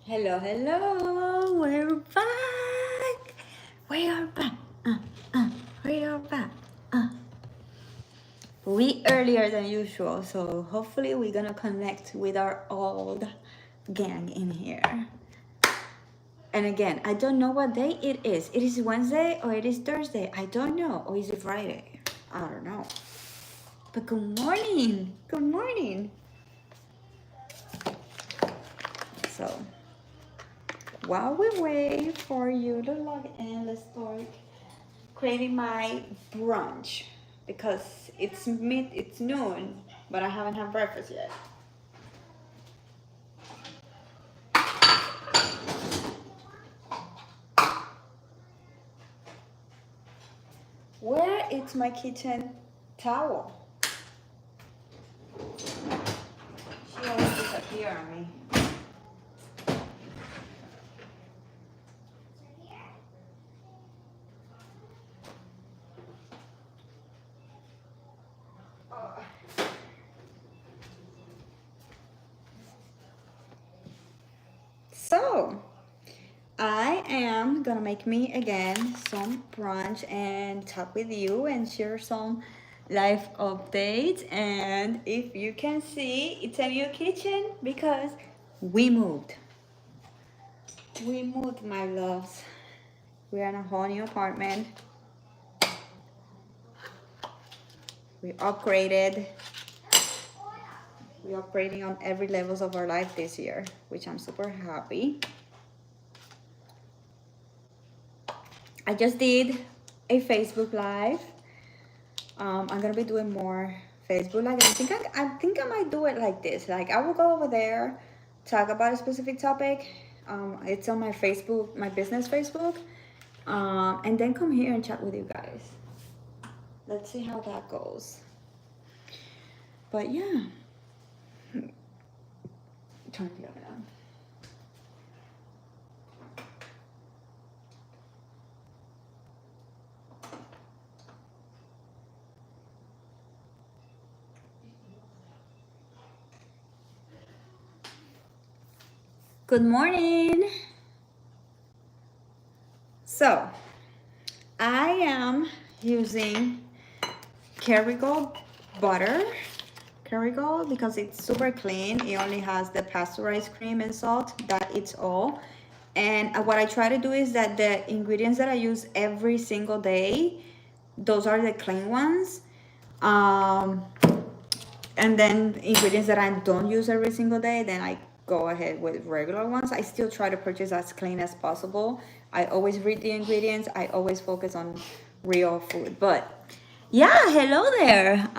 Hello, hello, we're back. We are back. We are back. We earlier than usual, so hopefully we're gonna connect with our old gang in here. And again, I don't know what day it is. It is Wednesday or it is Thursday. I don't know. Or is it Friday? I don't know. But good morning. Good morning. So while we wait for you to log in, let's start creating my brunch because it's noon, but I haven't had breakfast yet. Where is my kitchen towel? She always disappears on me. So, I am gonna make me again some brunch and talk with you and share some life updates. And if you can see, it's a new kitchen because we moved. We moved, my loves. We're in a whole new apartment. We upgraded. We're upgrading on every levels of our life this year, which I'm super happy. I just did a Facebook Live. I'm gonna be doing more Facebook Live. I think I might do it like this. Like I will go over there, talk about a specific topic. It's on my Facebook, my business Facebook, and then come here and chat with you guys. Let's see how that goes. But yeah. Turn the oven on. Good morning. So, I am using Kerrygold butter. Kerrygold because it's super clean. It only has the pasteurized cream and salt. That it's all. And what I try to do is that the ingredients that I use every single day, those are the clean ones. And then ingredients that I don't use every single day, then I go ahead with regular ones. I still try to purchase as clean as possible. I always read the ingredients. I always focus on real food. But yeah, hello there.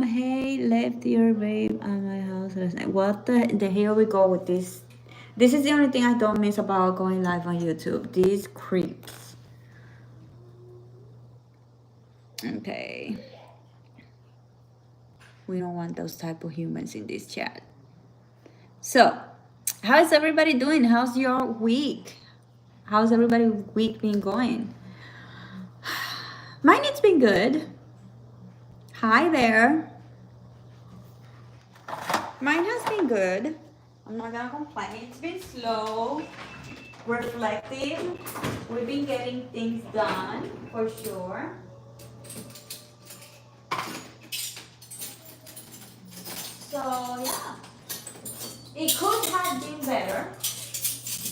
Hey, left your babe at my house last night. What the here we go with this. This is the only thing I don't miss about going live on YouTube. These creeps. Okay. We don't want those type of humans in this chat. So, how is everybody doing? How's your week? How's everybody's week been going? Mine it's been good. Hi there. Mine has been good. I'm not gonna complain. It's been slow, reflective. We've been getting things done for sure. So yeah, it could have been better,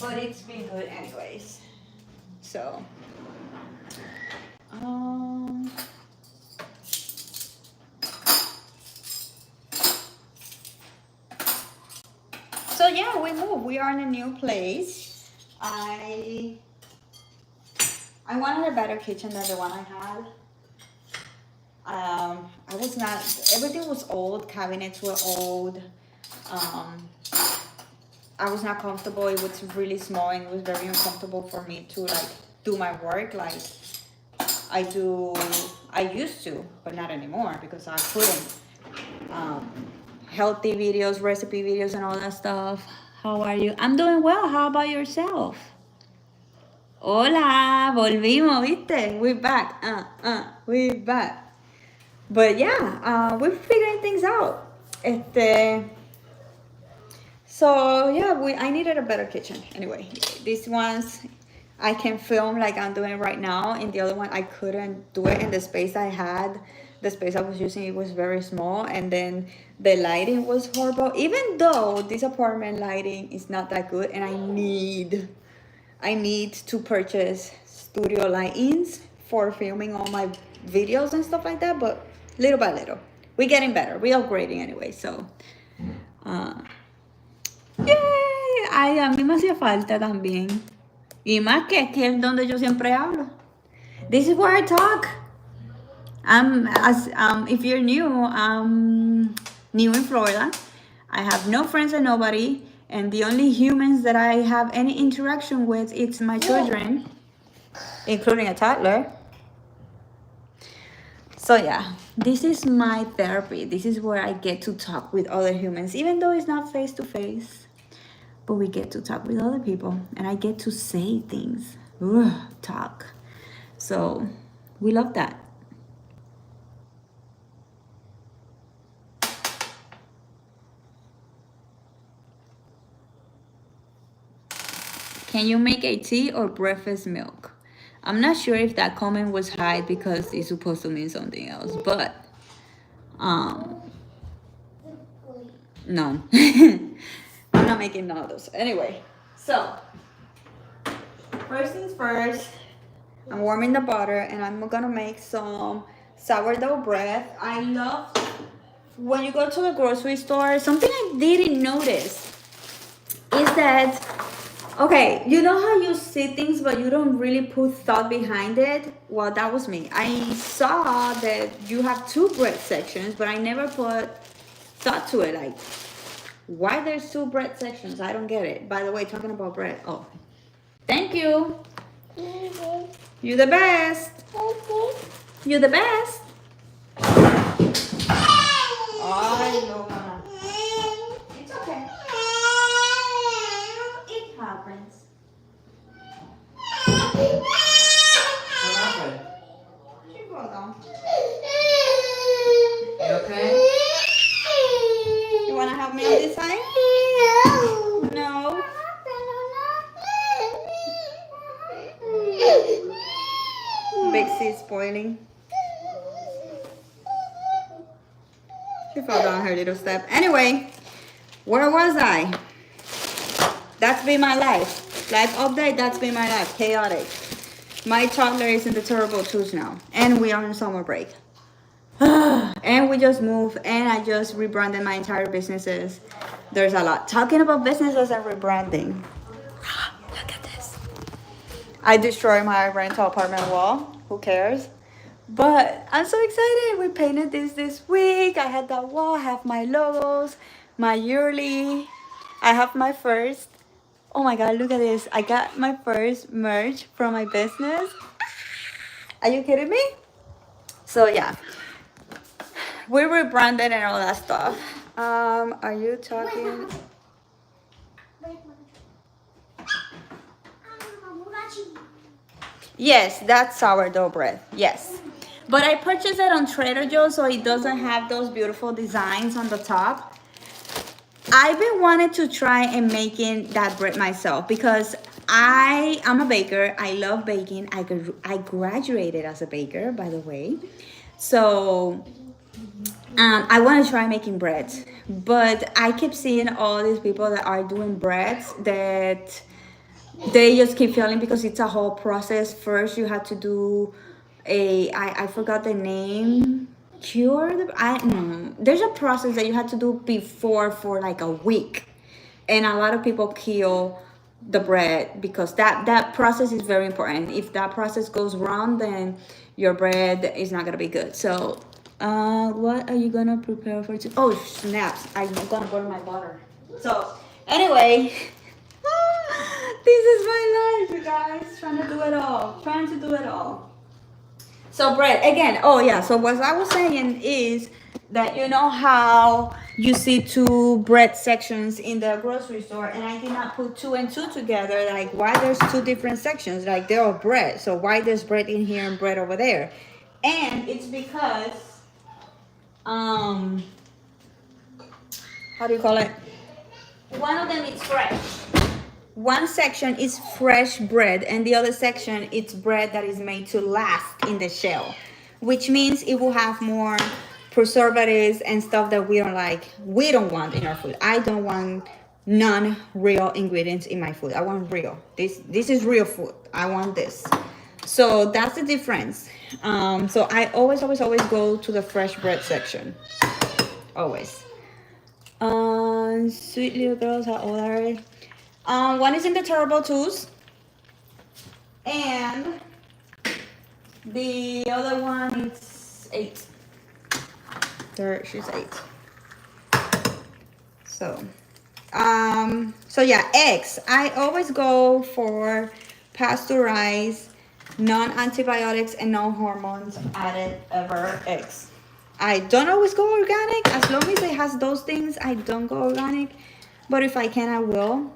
but it's been good anyways. So, so yeah, we moved. We are in a new place. I wanted a better kitchen than the one I had. I was not. Everything was old. Cabinets were old. I was not comfortable. It was really small and it was very uncomfortable for me to like do my work like I do. I used to, but not anymore because I couldn't. Healthy videos, recipe videos, and all that stuff. How are you? I'm doing well. How about yourself? Hola, volvimos, ¿viste? We're back. We're back. But yeah, we're figuring things out. So yeah, I needed a better kitchen. Anyway, these ones I can film like I'm doing right now, and the other one I couldn't do it in the space I had. The space I was using, it was very small, and then the lighting was horrible. Even though this apartment lighting is not that good, and I need to purchase studio lightings for filming all my videos and stuff like that, but little by little. We're getting better. We're upgrading anyway, so uh, yay. Ay, a mí me hacía falta también. Y más que aquí es donde yo siempre hablo. This is where I talk. If you're new, I'm new in Florida. I have no friends and nobody, and the only humans that I have any interaction with it's my children, including a toddler. So yeah, this is my therapy. This is where I get to talk with other humans, even though it's not face to face. But we get to talk with other people, and I get to say things. Talk. So we love that. Can you make a tea or breakfast milk? I'm not sure if that comment was hide because it's supposed to mean something else, but no. I'm not making none of those. Anyway, so first things first, I'm warming the butter and I'm gonna make some sourdough bread. I love when you go to the grocery store, something I didn't notice is that, okay, you know how you see things but you don't really put thought behind it? Well, that was me. I saw that you have two bread sections, but I never put thought to it. Like, why there's two bread sections? I don't get it. By the way, talking about bread. Oh, thank you. You're the best. You're the best. I know. It's okay. It happens. What happened? She fell down. You okay? You wanna help me on this side? No. Big C spoiling. She fell down her little step. Anyway, where was I? That's been my life. Life update, that's been my life. Chaotic. My toddler is in the terrible twos now. And we are on summer break. And we just moved and I just rebranded my entire businesses. There's a lot. Talking about businesses and rebranding. Look at this. I destroyed my rental apartment wall. Who cares? But I'm so excited. We painted this week. I had that wall. I have my logos, my yearly. I have my first. Oh my God, look at this. I got my first merch from my business. Are you kidding me? So yeah. We rebranded and all that stuff. Are you talking? Yes, that's sourdough bread. Yes. But I purchased it on Trader Joe's, so it doesn't have those beautiful designs on the top. I've been wanting to try and making that bread myself because I'm a baker. I love baking. I graduated as a baker, by the way. So I want to try making breads. But I keep seeing all these people that are doing breads that they just keep failing because it's a whole process. First, you have to do I forgot the name. No. There's a process that you have to do before for like a week, and a lot of people kill the bread because that process is very important. If that process goes wrong, then your bread is not gonna be good. So, what are you gonna prepare for? Oh snaps! I'm gonna burn my butter. So anyway. This is my life, you guys. Trying to do it all. So bread, again, oh yeah, so what I was saying is that you know how you see two bread sections in the grocery store, and I did not put two and two together. Like, why there's two different sections? Like, they're all bread. So why there's bread in here and bread over there? And it's because, how do you call it? One of them is fresh. One section is fresh bread, and the other section it's bread that is made to last in the shell, which means it will have more preservatives and stuff that we don't like. We don't want in our food. I don't want non-real ingredients in my food. I want real. This is real food. I want this. So that's the difference. So I always go to the fresh bread section. Always. Sweet little girls are all right. One is in the terrible twos, and the other one is 8. There, she's 8. So, so yeah, eggs. I always go for pasteurized, non-antibiotics and no hormones added ever eggs. I don't always go organic. As long as it has those things, I don't go organic. But if I can, I will.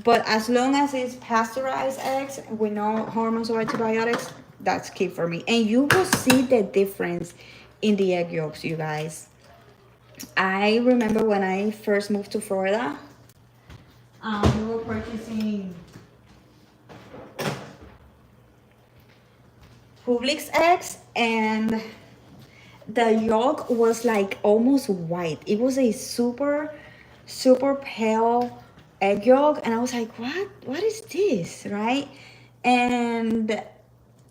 But as long as it's pasteurized eggs with no hormones or antibiotics, that's key for me. And you will see the difference in the egg yolks, you guys. I remember when I first moved to Florida, we were purchasing Publix eggs, and the yolk was like almost white. It was a super pale egg yolk, and I was like, what is this, right? And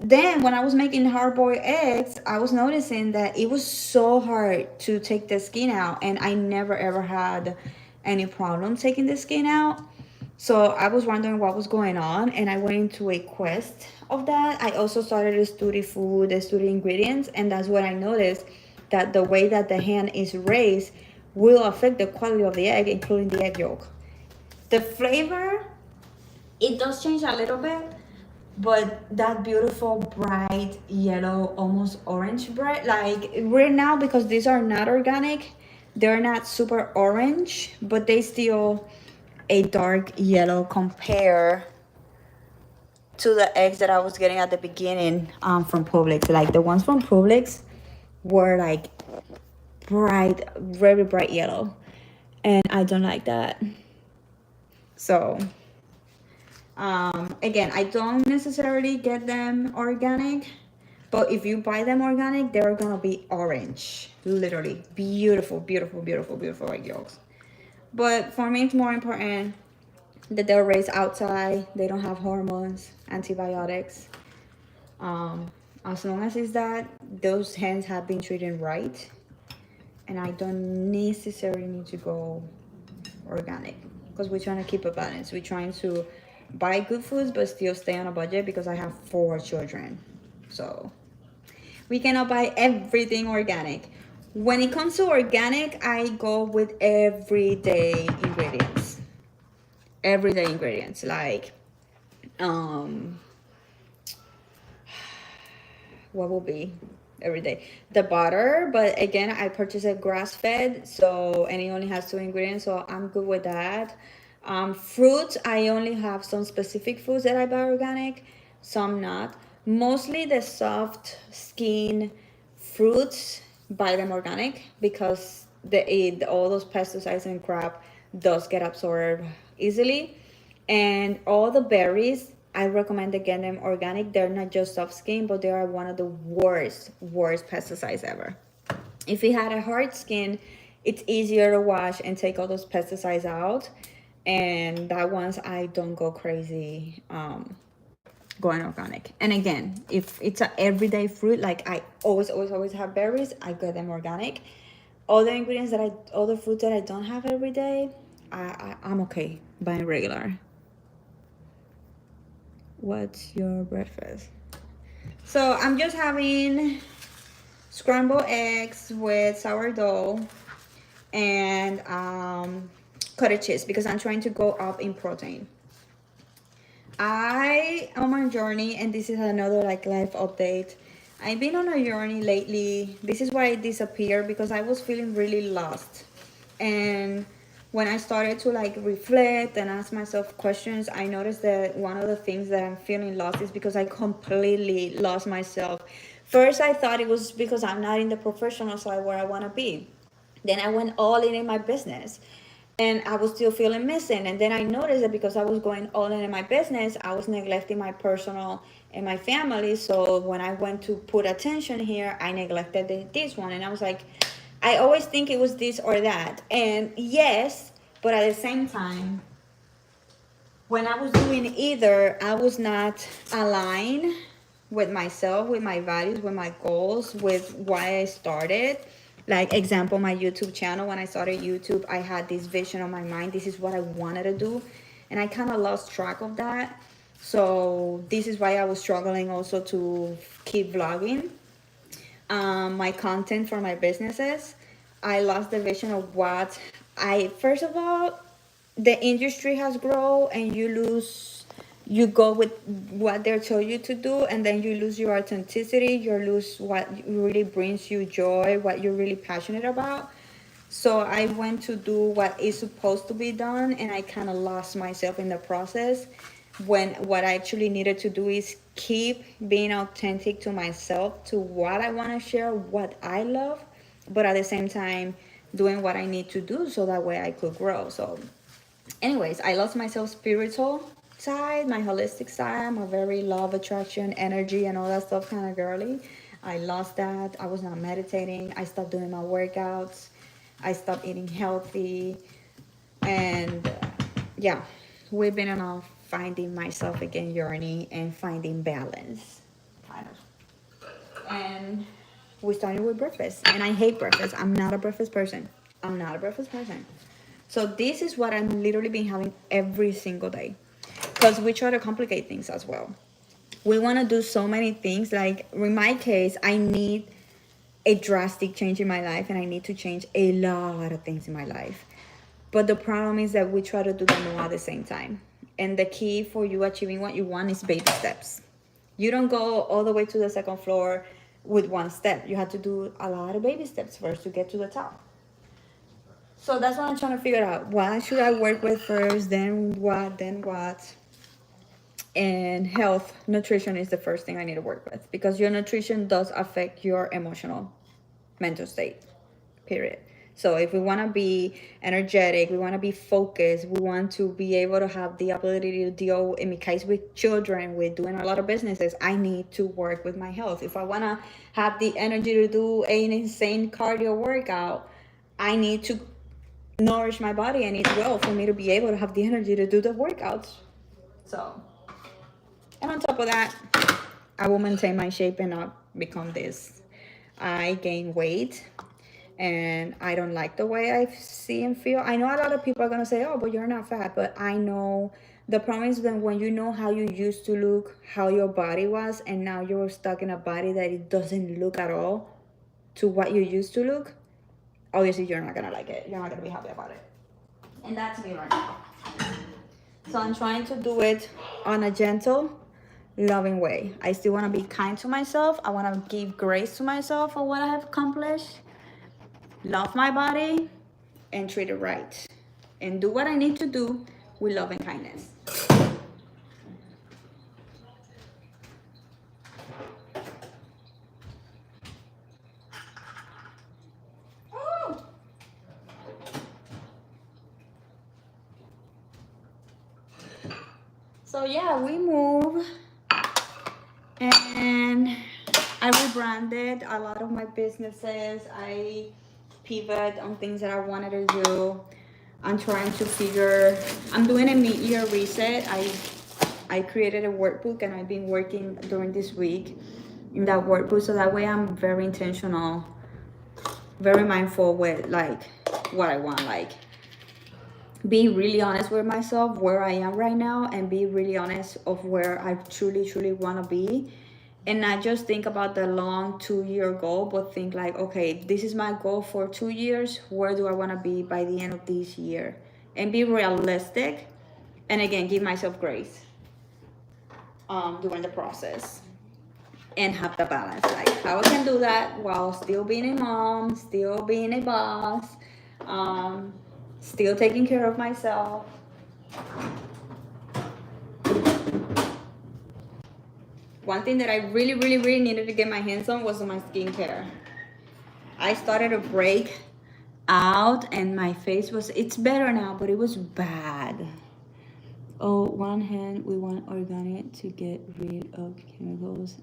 then when I was making hard-boiled eggs, I was noticing that it was so hard to take the skin out, and I never ever had any problem taking the skin out. So I was wondering what was going on, and I went into a quest of that. I also started to study food, study ingredients, and that's when I noticed that the way that the hand is raised will affect the quality of the egg, including the egg yolk. The flavor, it does change a little bit, but that beautiful bright yellow, almost orange bread, like right now, because these are not organic, they're not super orange, but they still a dark yellow compare to the eggs that I was getting at the beginning from Publix. Like the ones from Publix were like bright, very bright yellow, and I don't like that. So again, I don't necessarily get them organic, but if you buy them organic, they're gonna be orange, literally beautiful egg yolks. But for me, it's more important that they're raised outside. They don't have hormones, antibiotics. As long as it's that, those hens have been treated right, and I don't necessarily need to go organic because we're trying to keep a balance. We're trying to buy good foods but still stay on a budget because I have 4 children. So we cannot buy everything organic. When it comes to organic, I go with everyday ingredients. Everyday ingredients like what will be every day? The butter, but again, I purchased it grass fed, so and it only has 2 ingredients, so I'm good with that. Fruits, I only have some specific foods that I buy organic, some not. Mostly the soft skin fruits, buy them organic because all those pesticides and crap does get absorbed easily. And all the berries, I recommend to get them organic. They're not just soft skin, but they are one of the worst pesticides ever. If you had a hard skin, it's easier to wash and take all those pesticides out. And that ones I don't go crazy going organic. And again, if it's an everyday fruit, like I always have berries, I get them organic. All the fruits that I don't have every day, I'm okay buying regular. What's your breakfast? So I'm just having scrambled eggs with sourdough and cottage cheese because I'm trying to go up in protein. I am on a journey, and this is another like life update. I've been on a journey lately. This is why I disappeared, because I was feeling really lost. And when I started to like reflect and ask myself questions, I noticed that one of the things that I'm feeling lost is because I completely lost myself. First, I thought it was because I'm not in the professional side where I want to be. Then I went all in my business. and I was still feeling missing. And then I noticed that because I was going all in my business, I was neglecting my personal and my family. So when I went to put attention here, I neglected this one. And I was like, I always think it was this or that. And yes, but at the same time, when I was doing either, I was not aligned with myself, with my values, with my goals, with why I started. Like example, my YouTube channel. When I started YouTube, I had this vision on my mind. This is what I wanted to do, and I kind of lost track of that. So this is why I was struggling also to keep vlogging my content for my businesses. I lost the vision of what I, first of all, the industry has grown and you go with what they tell you to do, and then you lose your authenticity, you lose what really brings you joy, what you're really passionate about. So I went to do what is supposed to be done, and I kind of lost myself in the process, when what I actually needed to do is keep being authentic to myself, to what I want to share, what I love, but at the same time doing what I need to do so that way I could grow. So anyways, I lost myself spiritual side, my holistic side. I'm a very love, attraction, energy, and all that stuff kind of girly. I lost that. I was not meditating. I stopped doing my workouts. I stopped eating healthy. And yeah, we've been on a finding myself again journey and finding balance. Kind of. And we started with breakfast. And I hate breakfast. I'm not a breakfast person. I'm not a breakfast person. So this is what I'm literally been having every single day. Because we try to complicate things as well. We want to do so many things. Like in my case, I need a drastic change in my life, and I need to change a lot of things in my life. But the problem is that we try to do them all at the same time. And the key for you achieving what you want is baby steps. You don't go all the way to the second floor with one step. You have to do a lot of baby steps first to get to the top. So that's what I'm trying to figure out. What should I work with first, then what, then what? And health, nutrition is the first thing I need to work with, because your nutrition does affect your emotional, mental state, period. So if we want to be energetic, we want to be focused, we want to be able to have the ability to deal, in my case, with children, with doing a lot of businesses, I need to work with my health. If I want to have the energy to do an insane cardio workout, I need to nourish my body and eat well for me to be able to have the energy to do the workouts. So, and on top of that, I will maintain my shape and not become this. I gain weight and I don't like the way I see and feel. I know a lot of people are gonna say, "Oh, but you're not fat," but I know the problem is that when you know how you used to look, how your body was, and now you're stuck in a body that it doesn't look at all to what you used to look, obviously you're not gonna like it. You're not gonna be happy about it. And that's me right now. So I'm trying to do it on a gentle, loving way. I still want to be kind to myself. I want to give grace to myself for what I have accomplished. Love my body and treat it right. And do what I need to do with love and kindness. Oh. So yeah, we move, and I rebranded a lot of my businesses. I pivot on things that I wanted to do. I'm trying to figure, I'm doing a mid-year reset. I created a workbook, and I've been working during this week in that workbook, so that way I'm very intentional, very mindful with like what I want, like be really honest with myself where I am right now, and be really honest of where I truly want to be, and not just think about the long 2-year goal, but think like, okay, this is my goal for 2 years. Where do I want to be by the end of this year? And be realistic, and again, give myself grace during the process, and have the balance, like how I can do that while still being a mom, still being a boss, still taking care of myself. One thing that I really needed to get my hands on was my skincare. I started a break out and my face was, it's better now, but it was bad. Oh, one hand, we want organic to get rid of chemicals.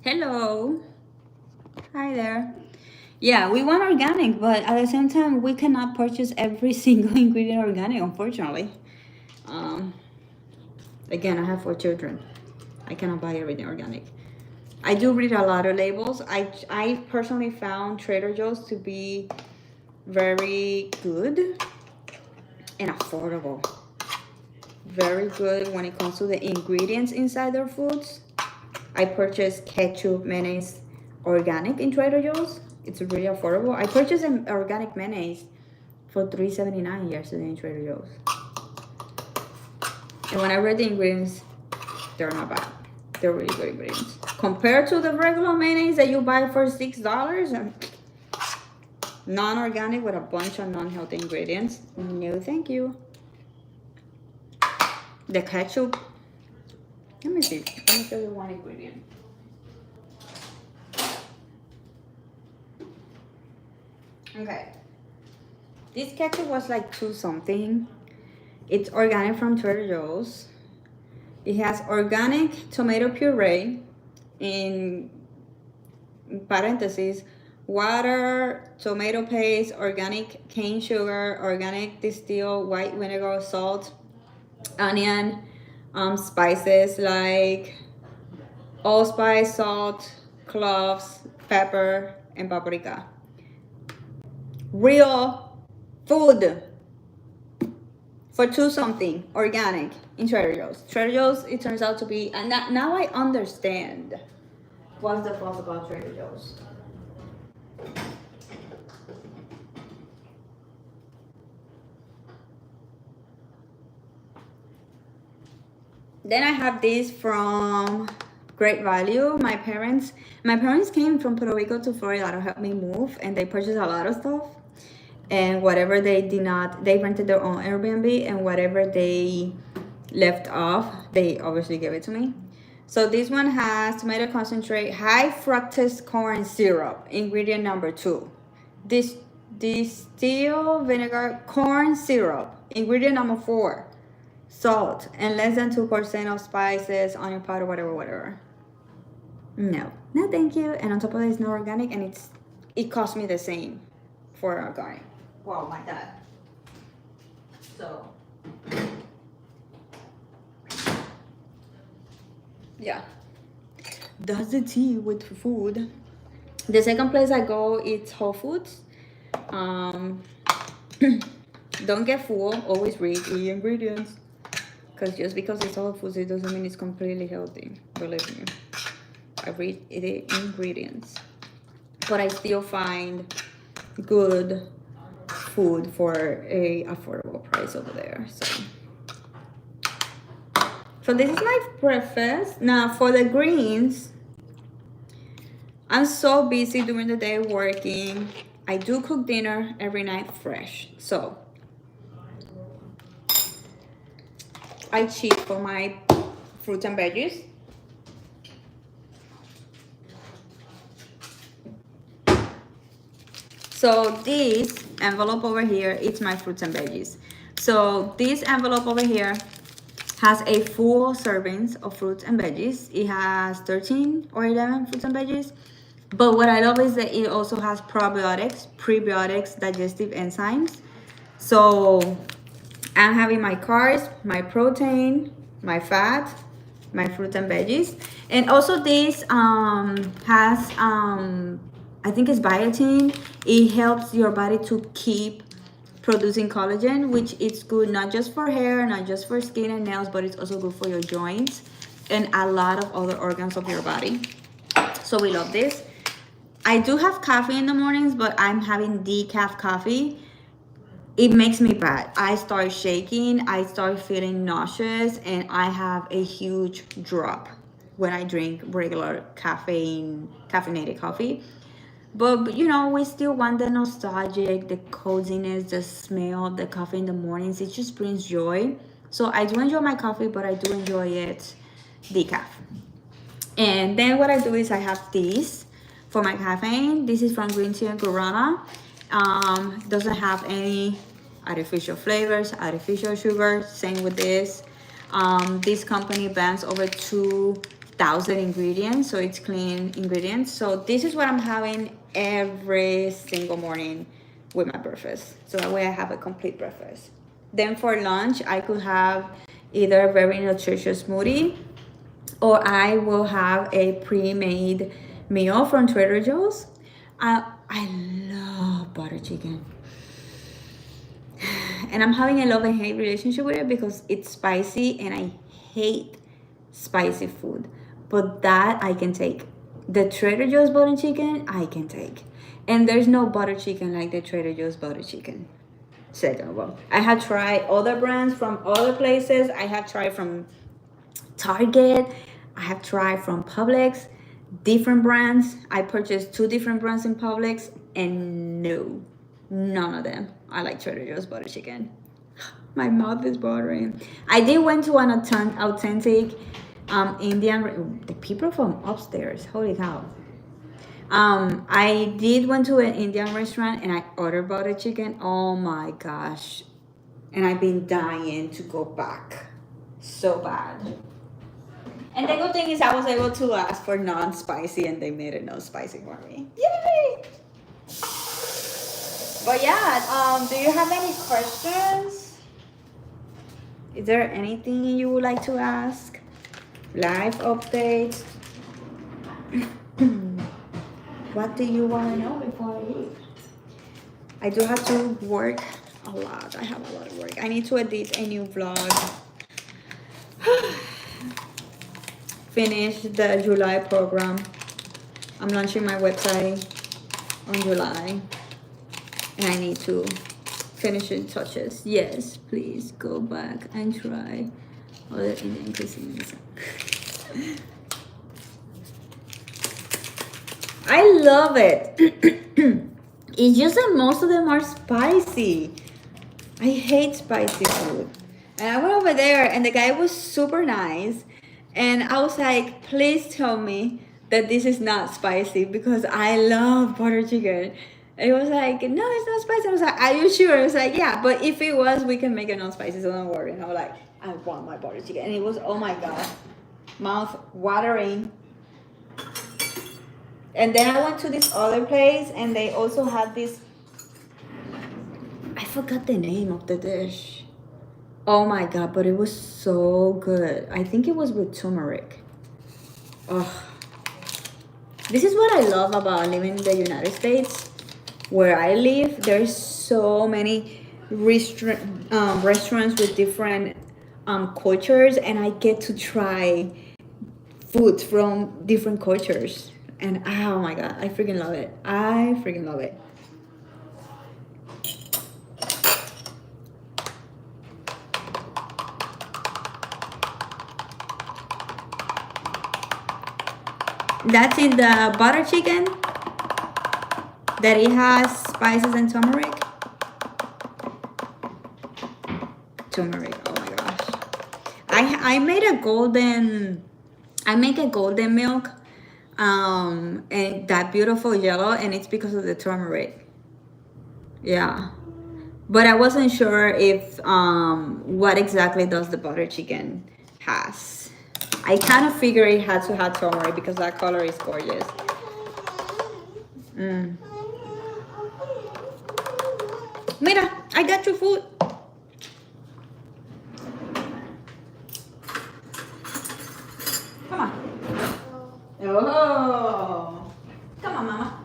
Hello. Hi there. Yeah, we want organic, but at the same time, we cannot purchase every single ingredient organic, unfortunately. Um, Again, I have 4 children. I cannot buy everything organic. I do read a lot of labels. I personally found Trader Joe's to be very good and affordable. Very good when it comes to the ingredients inside their foods. I purchased ketchup, mayonnaise, organic in Trader Joe's. It's really affordable. I purchased an organic mayonnaise for $3.79 yesterday in Trader Joe's. And when I read the ingredients, they're not bad. They're really good ingredients. Compared to the regular mayonnaise that you buy for $6, non-organic with a bunch of non-healthy ingredients. No, thank you. The ketchup. Let me see. Let me show you one ingredient. Okay. This ketchup was like $2 something. It's organic from Trader Joe's. It has organic tomato puree, in parentheses, water, tomato paste, organic cane sugar, organic distilled white vinegar, salt, onion, spices like allspice, salt, cloves, pepper, and paprika. Real food for $2 something, organic in Trader Joe's. Trader Joe's, it turns out to be, and now I understand what's the fuss about Trader Joe's. Then I have this from Great Value. My parents came from Puerto Rico to Florida to help me move, and they purchased a lot of stuff. And whatever they did not, they rented their own Airbnb, and whatever they left off, they obviously gave it to me. So this one has tomato concentrate, high fructose corn syrup, ingredient number 2. This distilled vinegar corn syrup, ingredient number 4. Salt and less than 2% of spices, onion powder, whatever. No, thank you. And on top of it, it's not organic, and it cost me the same for organic. Well, my dad. So yeah, that's the tea with food. The second place I go, it's Whole Foods. Don't get full. Always read the ingredients, because just because it's Whole Foods, it doesn't mean it's completely healthy. Believe me, I read the ingredients, but I still find good food for a affordable price over there. So this is my breakfast. Now for the greens, I'm so busy during the day working. I do cook dinner every night fresh. So I cheat for my fruits and veggies. So this envelope over here, it's my fruits and veggies. So this envelope over here has a full servings of fruits and veggies. It has 13 or 11 fruits and veggies. But what I love is that it also has probiotics, prebiotics, digestive enzymes. So I'm having my carbs, my protein, my fat, my fruits and veggies. And also this has, I think it's biotin. It helps your body to keep producing collagen, which is good not just for hair, not just for skin and nails, but it's also good for your joints and a lot of other organs of your body. So we love this. I do have coffee in the mornings, but I'm having decaf coffee. It makes me bad. I start shaking, I start feeling nauseous, and I have a huge drop when I drink regular caffeinated coffee. But you know, we still want the nostalgic, the coziness, the smell of the coffee in the mornings. It just brings joy. So I do enjoy my coffee, but I do enjoy it decaf. And then what I do is I have this for my caffeine. This is from Green Tea and Guarana. Doesn't have any artificial flavors, artificial sugar. Same with this. This company bans over 2,000 ingredients, so it's clean ingredients. So this is what I'm having every single morning with my breakfast. So that way I have a complete breakfast. Then for lunch, I could have either a very nutritious smoothie, or I will have a pre-made meal from Trader Joe's. I love butter chicken. And I'm having a love and hate relationship with it because it's spicy and I hate spicy food. But that I can take. The Trader Joe's butter chicken, I can take. And there's no butter chicken like the Trader Joe's butter chicken. Second of all, I have tried other brands from other places. I have tried from Target. I have tried from Publix, different brands. I purchased 2 different brands in Publix, and no, none of them. I like Trader Joe's butter chicken. My mouth is watering. I did went to an authentic Indian. The people from upstairs. Holy cow. I did went to an Indian restaurant and I ordered butter chicken. Oh my gosh. And I've been dying to go back. So bad. And the good thing is I was able to ask for non-spicy and they made it no spicy for me. Yay! But yeah, do you have any questions? Is there anything you would like to ask? Life updates? What do you want to know before I leave? I do have to work a lot. I have a lot of work. I need to edit a new vlog. Finish the July program. I'm launching my website on July. And I need to finish in touches. Yes, please go back and try other Indian cuisines. I love it. It's just that most of them are spicy. I hate spicy food. And I went over there and the guy was super nice. And I was like, please tell me that this is not spicy because I love butter chicken. And he was like, no, it's not spicy. I was like, are you sure? I was like, yeah, but if it was, we can make it non-spicy, so don't worry. And I was like, I want my butter chicken. And it was, oh my God, mouth watering. And then I went to this other place and they also had this, I forgot the name of the dish. Oh my God, but it was so good. I think it was with turmeric. Oh, this is what I love about living in the United States. Where I live, there's so many restaurants with different cultures, and I get to try food from different cultures. And oh my God, I freaking love it. I freaking love it. That's in the butter chicken. That it has spices and turmeric. Turmeric, oh my gosh. I made a golden, I make a golden milk, and that beautiful yellow, and it's because of the turmeric. Yeah. But I wasn't sure if, what exactly does the butter chicken has. I kind of figured it had to have turmeric because that color is gorgeous. Mira, I got your food. Come on. Oh. Come on, Mama.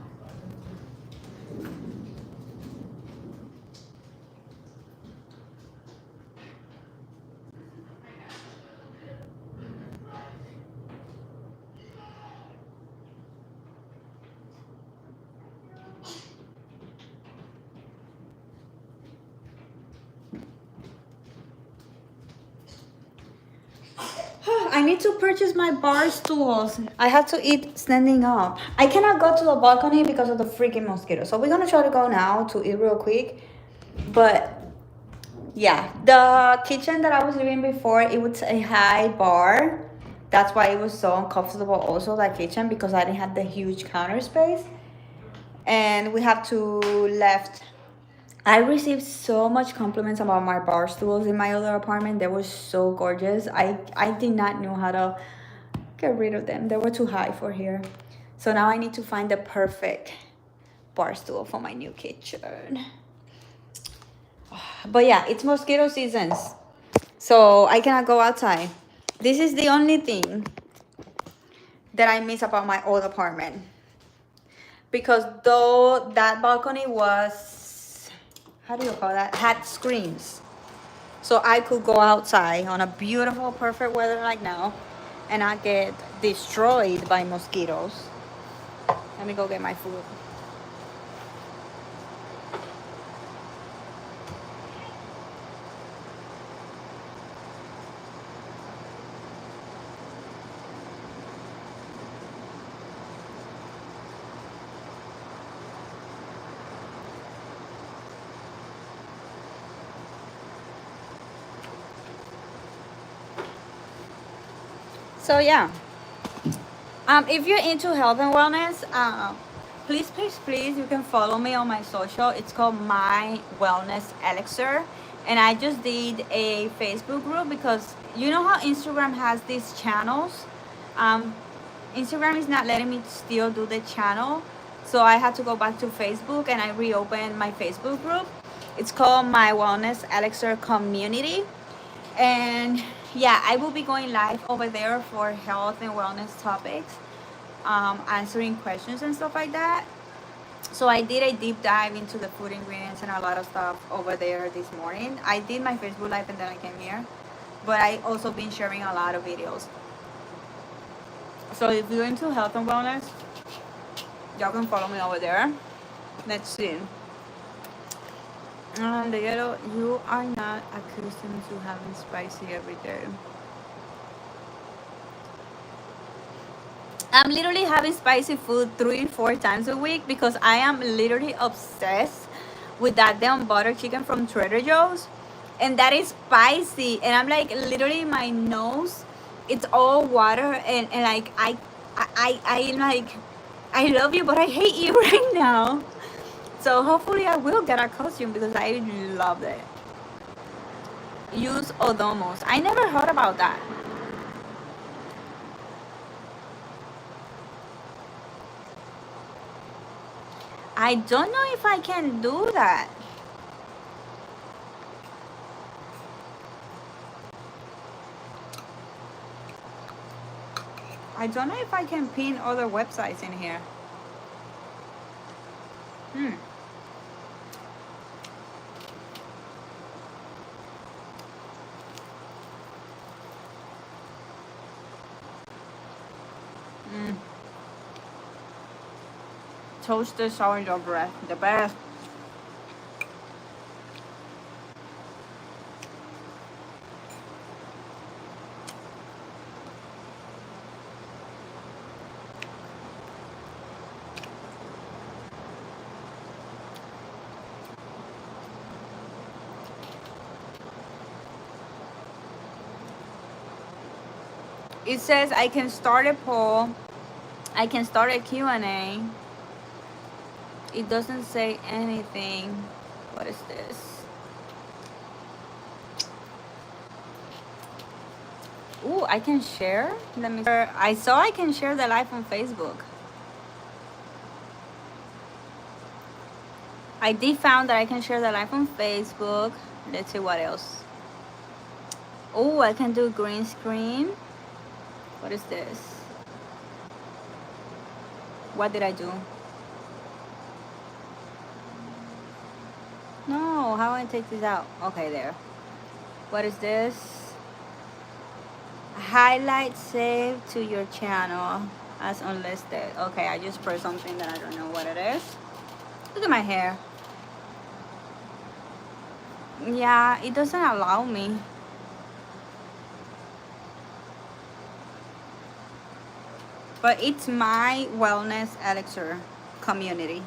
I need to purchase my bar stools. I have to eat standing up. I cannot go to the balcony because of the freaking mosquitoes. So we're gonna try to go now to eat real quick. But yeah, the kitchen that I was living before, it was a high bar. That's why it was so uncomfortable also, that kitchen, because I didn't have the huge counter space. And we have to left. I received so much compliments about my bar stools in my other apartment. They were so gorgeous. I did not know how to get rid of them. They were too high for here. So now I need to find the perfect bar stool for my new kitchen. But yeah, it's mosquito seasons, so I cannot go outside. This is the only thing that I miss about my old apartment, because though that balcony was, how do you call that, had screens, so I could go outside on a beautiful perfect weather like now and not get destroyed by mosquitoes. Let me go get my food. So yeah, if you're into health and wellness, please, you can follow me on my social. It's called My Wellness Elixir, and I just did a Facebook group, because you know how Instagram has these channels. Um, Instagram is not letting me still do the channel, so I had to go back to Facebook, and I reopened my Facebook group. It's called My Wellness Elixir Community. And yeah, I will be going live over there for health and wellness topics, answering questions and stuff like that. So I did a deep dive into the food ingredients and a lot of stuff over there this morning. I did my Facebook live and then I came here, but I also been sharing a lot of videos. So if you're into health and wellness, y'all can follow me over there. Let's see. The yellow, you are not accustomed to having spicy every day. I'm literally having spicy food 3-4 times a week, because I am literally obsessed with that damn butter chicken from Trader Joe's, and that is spicy. And I'm like, literally my nose, it's all water, and like I like, I love you but I hate you right now. So hopefully I will get a costume, because I love it. Use Odomos. I never heard about that. I don't know if I can do that. I don't know if I can pin other websites in here. Toasted sourdough bread, the best. It says I can start a poll. I can start a Q&A. It doesn't say anything. What is this? Ooh, I can share? Let me. I saw I can share the live on Facebook. I did found that I can share the live on Facebook. Let's see what else. Oh, I can do green screen. What is this? What did I do? No, how do I take this out? Okay, there. What is this? Highlight save to your channel as unlisted. Okay, I just pressed something that I don't know what it is. Look at my hair. Yeah, it doesn't allow me. But it's My Wellness Elixir Community.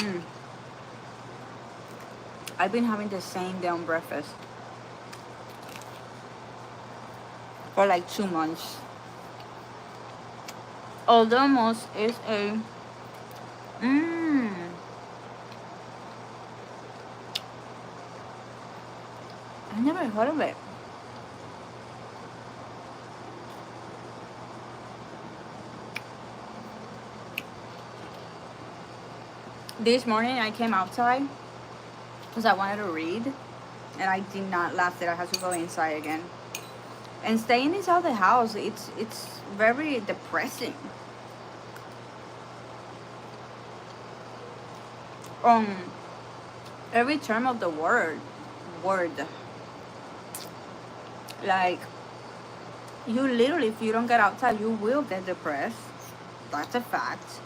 Mm. I've been having the same damn breakfast for like 2 months. Although most is a mm, I never heard of it. This morning I came outside because I wanted to read, and I did not last it. I had to go inside again. And staying inside the house, it's very depressing. Um, every term of the word, like you literally, if you don't get outside, you will get depressed. That's a fact.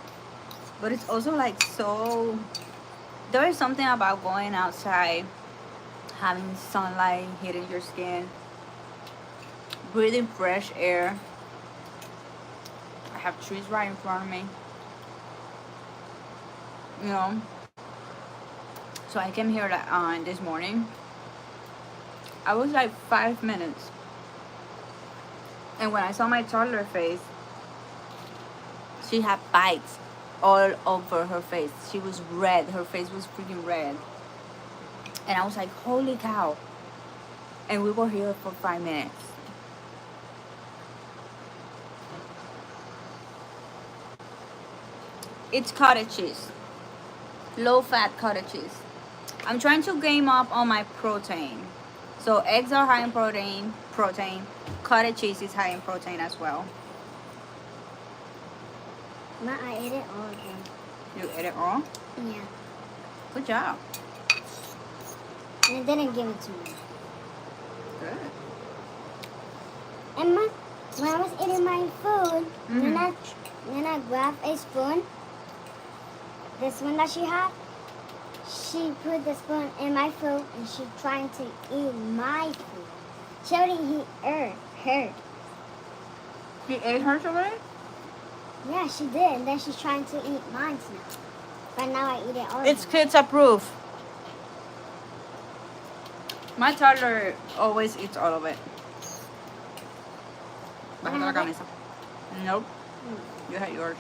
But it's also like so. There is something about going outside, having sunlight hitting your skin, breathing fresh air. I have trees right in front of me, you know. So I came here this morning. I was like 5 minutes, and when I saw my toddler face, she had bites all over her face. She was red. Her face was freaking red, and I was like, "Holy cow!" And we were here for 5 minutes. It's cottage cheese, low-fat cottage cheese. I'm trying to game up on my protein. So eggs are high in protein. Cottage cheese is high in protein as well. Ma, I ate it all again. You ate it all? Yeah. Good job. And it didn't give it to me. Good. And ma, when I was eating my food, Mhm. when I grabbed a spoon, the spoon that she had, she put the spoon in my food and she trying to eat my food. She already eat her. She ate hers already? Yeah, she did. And then she's trying to eat mine now. But now I eat it all. It's again. kids approved. My toddler always eats all of it. Bájate la camisa. Nope. You had yours.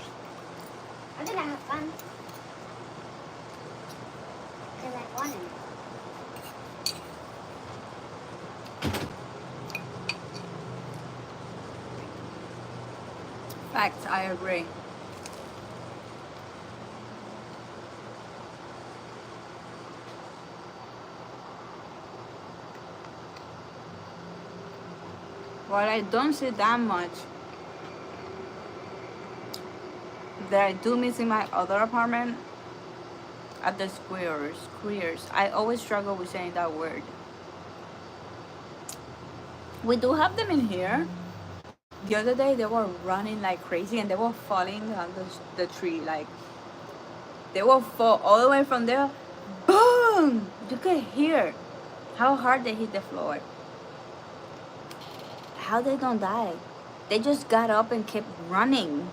I think I have fun. Because I wanted it. Facts, I agree. While I don't see that much that I do miss in my other apartment, at the squares. I always struggle with saying that word. We do have them in here. The other day they were running like crazy and they were falling on the tree. Like they will fall all the way from there. Boom! You could hear how hard they hit the floor. How they don't die? They just got up and kept running.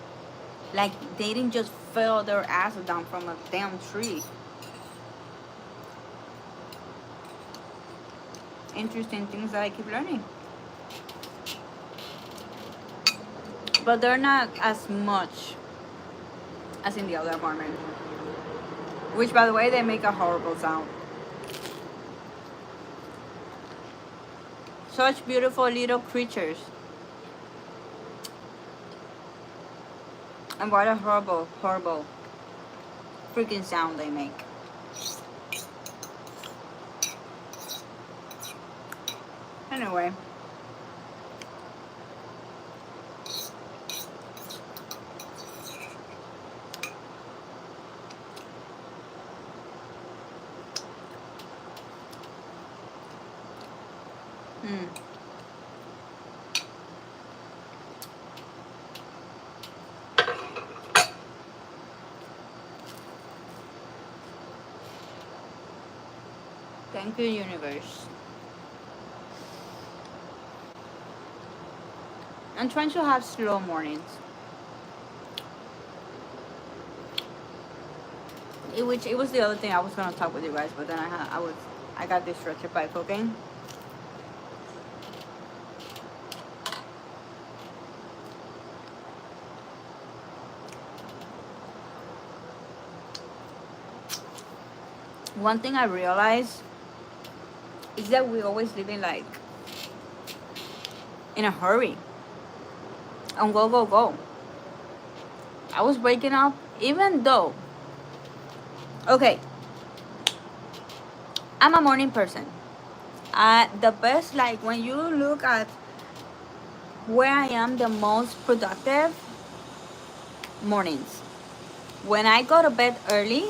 Like they didn't just fell their ass down from a damn tree. Interesting things that I keep learning. But they're not as much as in the other apartment. Which, by the way, they make a horrible sound. Such beautiful little creatures. And what a horrible, horrible freaking sound they make. Anyway. Mm. Thank you, universe. I'm trying to have slow mornings. which it was the other thing I was gonna talk with you guys, but then I got distracted by cooking. One thing I realized is that we always living like in a hurry, and go go go. I was waking up, even though, okay, I'm a morning person. The best, like when you look at where I am the most productive, mornings. When I go to bed early,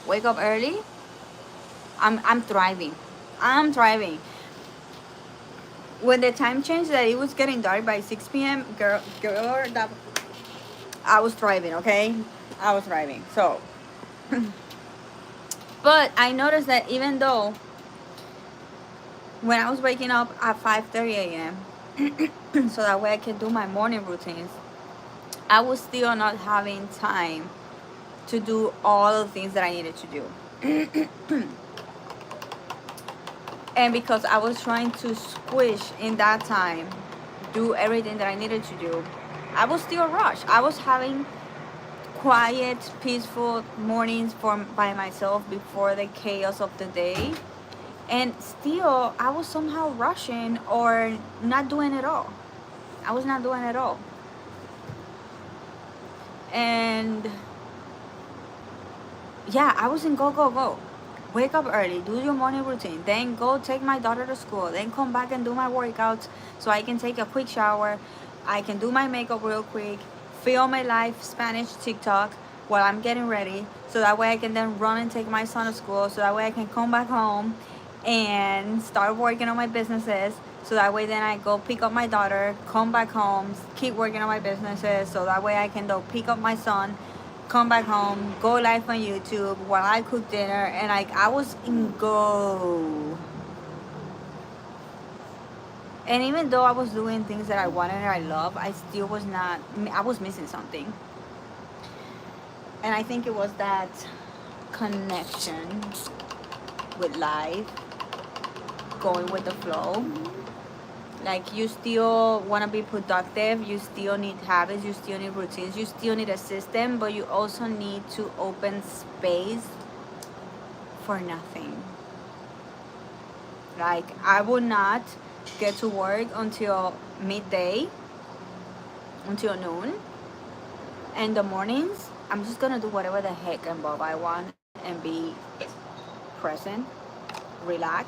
wake up early, I'm thriving. I'm thriving. When the time changed that it was getting dark by 6 p.m., girl, that I was thriving, okay? I was thriving. So, but I noticed that even though when I was waking up at 5:30 a.m., so that way I can do my morning routines, I was still not having time to do all the things that I needed to do. And because I was trying to squish in that time, do everything that I needed to do, I was still rushed. I was having quiet, peaceful mornings by myself before the chaos of the day. And still, I was somehow rushing or not doing it all. I was not doing it all. And yeah, I was in go, go, go. Wake up early, do your morning routine, then go take my daughter to school, then come back and do my workouts so I can take a quick shower. I can do my makeup real quick, film my live Spanish TikTok while I'm getting ready, so that way I can then run and take my son to school, so that way I can come back home and start working on my businesses, so that way then I go pick up my daughter, come back home, keep working on my businesses, so that way I can go pick up my son, come back home, go live on YouTube while I cook dinner, and like I was in go. And even though I was doing things that I wanted and I love, I still was not, I was missing something. And I think it was that connection with life, going with the flow. Like you still want to be productive, you still need habits, you still need routines, you still need a system, but you also need to open space for nothing. Like I would not get to work until midday, until noon. And the mornings, I'm just gonna do whatever the heck and bob I want and be present, relax.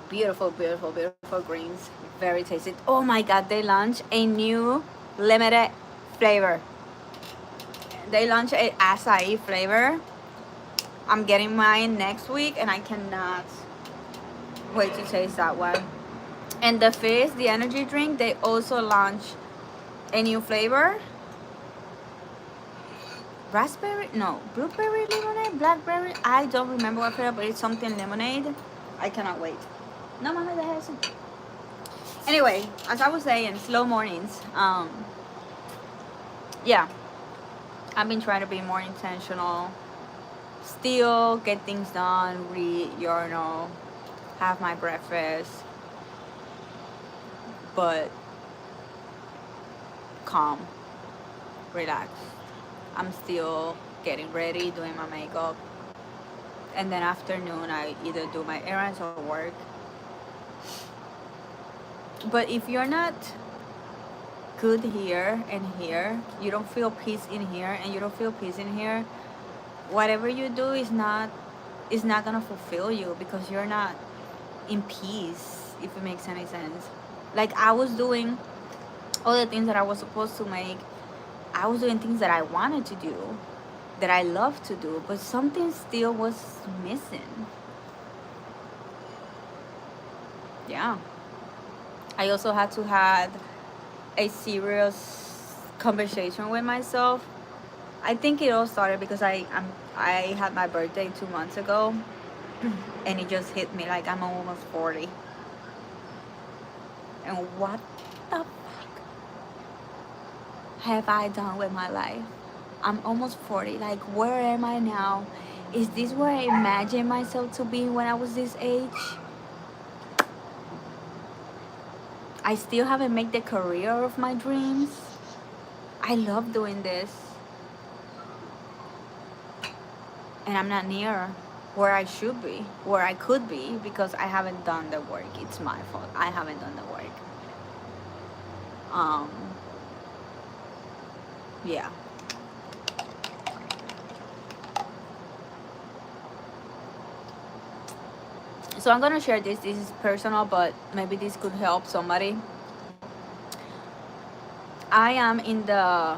Beautiful, beautiful, beautiful greens. Very tasty. Oh my god, they launched a new limited flavor. They launched a acai flavor. I'm getting mine next week and I cannot wait to taste that one. And the Fizz, the energy drink, they also launched a new flavor. Raspberry, no, blueberry lemonade, blackberry. I don't remember what flavor, but it's something lemonade. I cannot wait. No, mama, that has it. Anyway, as I was saying, slow mornings. Yeah, I've been trying to be more intentional. Still get things done, read, journal, have my breakfast, but calm, relax. I'm still getting ready, doing my makeup, and then afternoon I either do my errands or work. But if you're not good here and here, you don't feel peace in here and you don't feel peace in here, whatever you do is not gonna fulfill you, because you're not in peace, if it makes any sense. Like I was doing all the things that I was supposed to make. I was doing things that I wanted to do, that I love to do, but something still was missing. Yeah. I also had to have a serious conversation with myself. I think it all started because I had my birthday 2 months ago, and it just hit me like I'm almost 40. and what the fuck have I done with my life? I'm almost 40. Like, where am I now? Is this where I imagined myself to be when I was this age? I still haven't made the career of my dreams. I love doing this. And I'm not near where I should be, where I could be, because I haven't done the work. It's my fault. I haven't done the work. Yeah. So I'm gonna share this. This is personal, but maybe this could help somebody. I am in the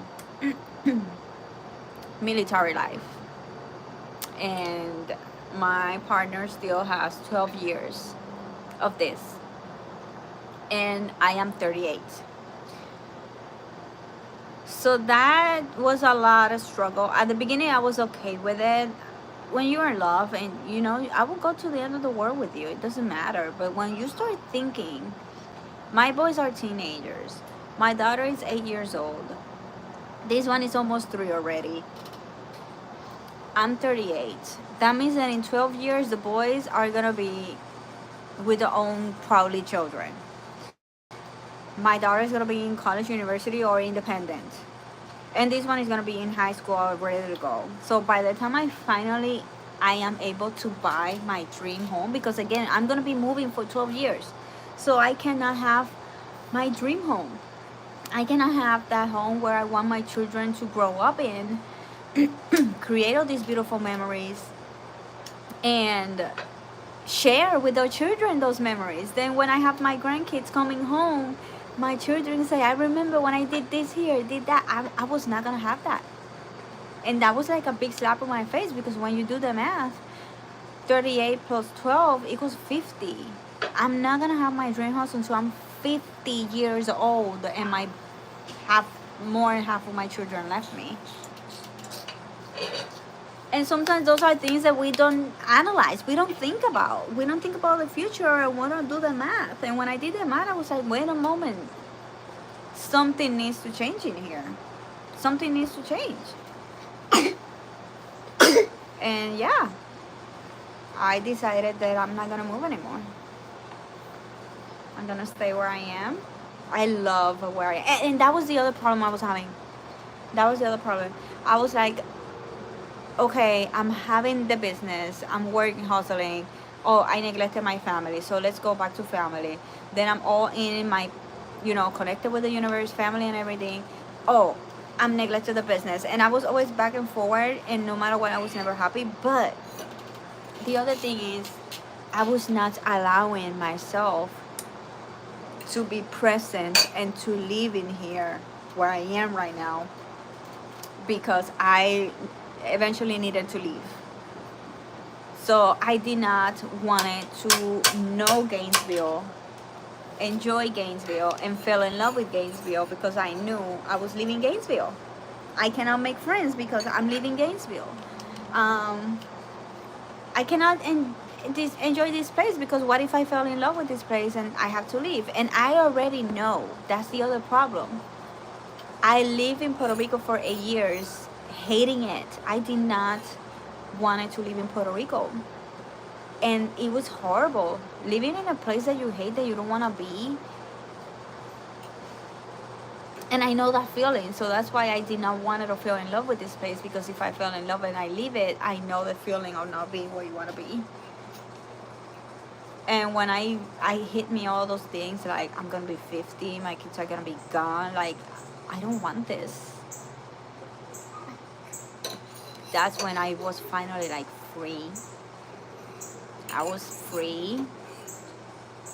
military life, and my partner still has 12 years of this, and I am 38. So that was a lot of struggle. At the beginning, I was okay with it. When you're in love, and you know, I will go to the end of the world with you. It doesn't matter. But when you start thinking, my boys are teenagers. My daughter is 8 years old. This one is almost 3 already. I'm 38. That means that in 12 years, the boys are gonna be with their own probably children. My daughter is gonna be in college, university, or independent, and this one is gonna be in high school or ready to go. So by the time I am able to buy my dream home, because again, I'm gonna be moving for 12 years, so I cannot have my dream home. I cannot have that home where I want my children to grow up in, create all these beautiful memories, and share with their children those memories. Then when I have my grandkids coming home, my children say, I remember when I did this here, did that. I was not gonna have that. And that was like a big slap on my face, because when you do the math, 38 plus 12 equals 50. I'm not gonna have my dream house until I'm 50 years old, and my more than half of my children left me. And sometimes those are things that we don't analyze, we don't think about. We don't think about the future, and we don't do the math. And when I did the math, I was like, wait a moment. Something needs to change in here. Something needs to change. And yeah, I decided that I'm not gonna move anymore. I'm gonna stay where I am. I love where I am. And that was the other problem I was having. That was the other problem. I was like, okay, I'm having the business, I'm working, hustling. Oh, I neglected my family, so let's go back to family. Then I'm all in my, connected with the universe, family and everything. Oh, I'm neglected the business. And I was always back and forward, and no matter what, I was never happy. But the other thing is, I was not allowing myself to be present and to live in here where I am right now, because I eventually needed to leave. So I did not want to know Gainesville, enjoy Gainesville, and fell in love with Gainesville, because I knew I was leaving Gainesville. I cannot make friends because I'm leaving Gainesville. I cannot enjoy this place, because what if I fell in love with this place and I have to leave? And I already know that's the other problem. I lived in Puerto Rico for 8 years, hating it. I did not want to live in Puerto Rico. And it was horrible. Living in a place that you hate, that you don't want to be. And I know that feeling. So that's why I did not want to fall in love with this place, because if I fell in love and I leave it, I know the feeling of not being where you want to be. And when I hit me all those things, like, I'm going to be 50, my kids are going to be gone. Like, I don't want this. That's when I was finally like free. I was free.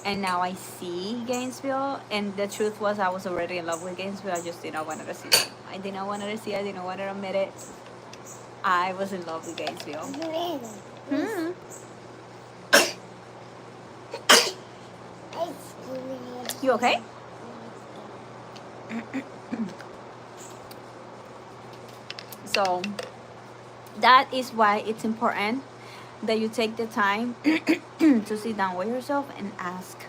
And now I see Gainesville. And the truth was, I was already in love with Gainesville. I just did not want to see it. I did not want to see it. I didn't want to admit it. I was in love with Gainesville. You okay? So that is why it's important that you take the time to sit down with yourself and ask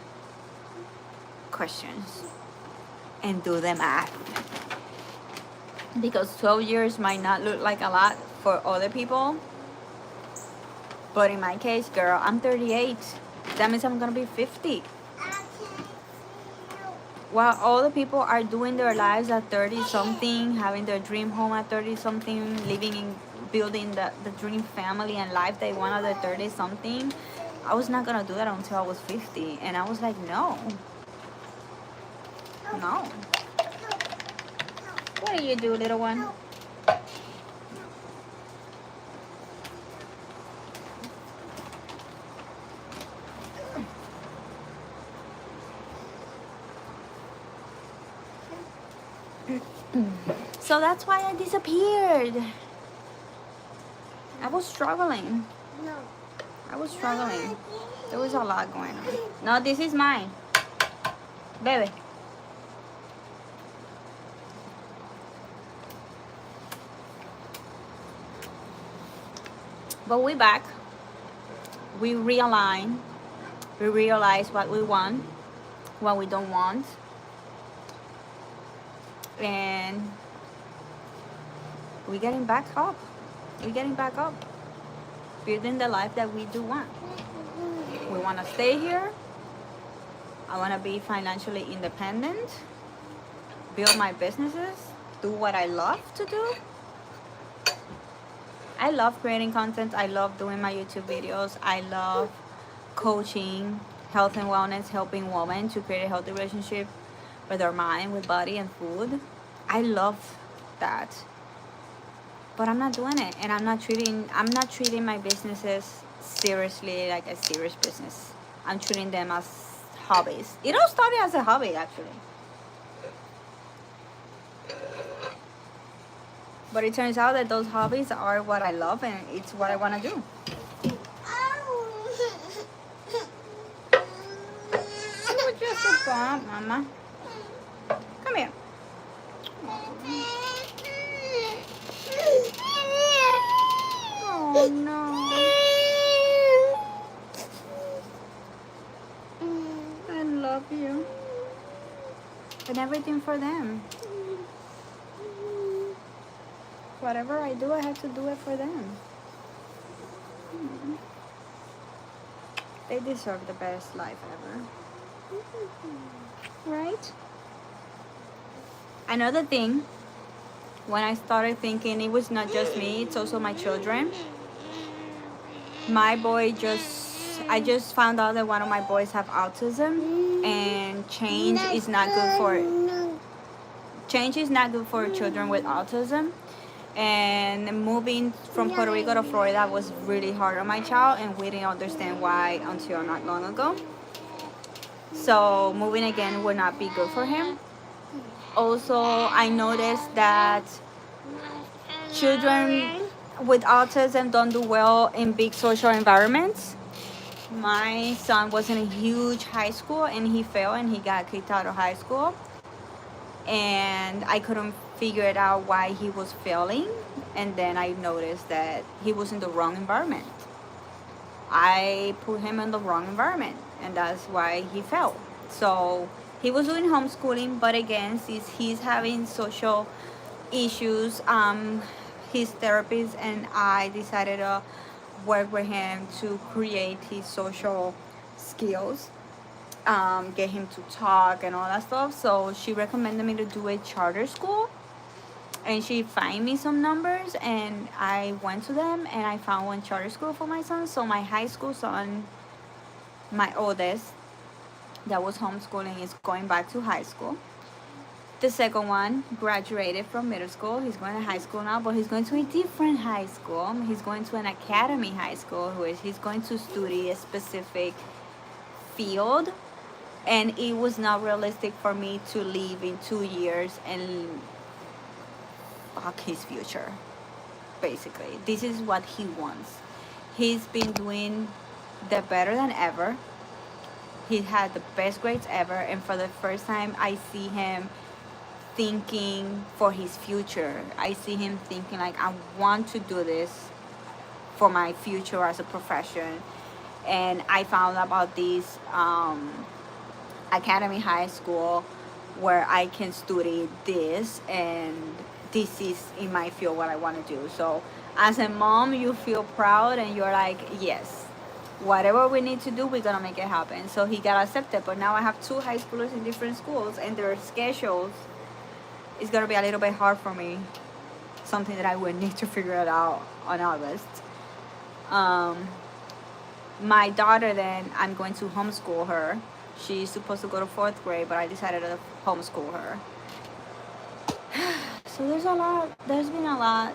questions and do the math. Because 12 years might not look like a lot for other people. But in my case, girl, I'm 38. That means I'm going to be 50. While all the people are doing their lives at 30 something, having their dream home at 30 something, living in, building the dream family and life they want at their 30 something, I was not gonna do that until I was 50. And I was like, no. What do you do, little one? So that's why I disappeared. I was struggling. There was a lot going on. No, this is mine. Baby. But we back. We realign. We realize what we want, what we don't want. And we're getting back up. Building the life that we do want. We want to stay here. I want to be financially independent. Build my businesses. Do what I love to do. I love creating content. I love doing my YouTube videos. I love coaching, health and wellness, helping women to create a healthy relationship with their mind, with body, and food. I love that. But I'm not doing it, and I'm not treating my businesses seriously, like a serious business. I'm treating them as hobbies. It all started as a hobby, actually. But it turns out that those hobbies are what I love, and it's what I want to do. Oh, just a bump, Mama. Come here. Oh no. I love you. And everything for them. Whatever I do, I have to do it for them. They deserve the best life ever. Right? Another thing, when I started thinking it was not just me, it's also my children. I just found out that one of my boys have autism, and change is not good for children with autism. And moving from Puerto Rico to Florida was really hard on my child, and we didn't understand why until not long ago. So moving again would not be good for him. Also, I noticed that children with autism don't do well in big social environments. My son was in a huge high school, and he failed, and he got kicked out of high school. And I couldn't figure it out why he was failing. And then I noticed that he was in the wrong environment. I put him in the wrong environment, and that's why he failed. So he was doing homeschooling, but again, since he's having social issues, his therapist and I decided to work with him to create his social skills, get him to talk and all that stuff. So she recommended me to do a charter school, and she found me some numbers, and I went to them, and I found one charter school for my son. So my high school son, my oldest, that was homeschooling, is going back to high school. The second one graduated from middle school. He's going to high school now, but he's going to a different high school. He's going to an academy high school, he's going to study a specific field. And it was not realistic for me to leave in 2 years and fuck his future. Basically, this is what he wants. He's been doing the better than ever. He had the best grades ever, and for the first time I see him thinking for his future. I see him thinking like, I want to do this for my future as a profession. And I found about this academy high school where I can study this, and this is in my field what I want to do. So as a mom, you feel proud and you're like, yes, whatever we need to do, we're gonna make it happen. So he got accepted, but now I have two high schoolers in different schools, and their schedules is gonna be a little bit hard for me. Something that I would need to figure it out on August. My daughter, then I'm going to homeschool her. She's supposed to go to 4th grade, but I decided to homeschool her. So there's been a lot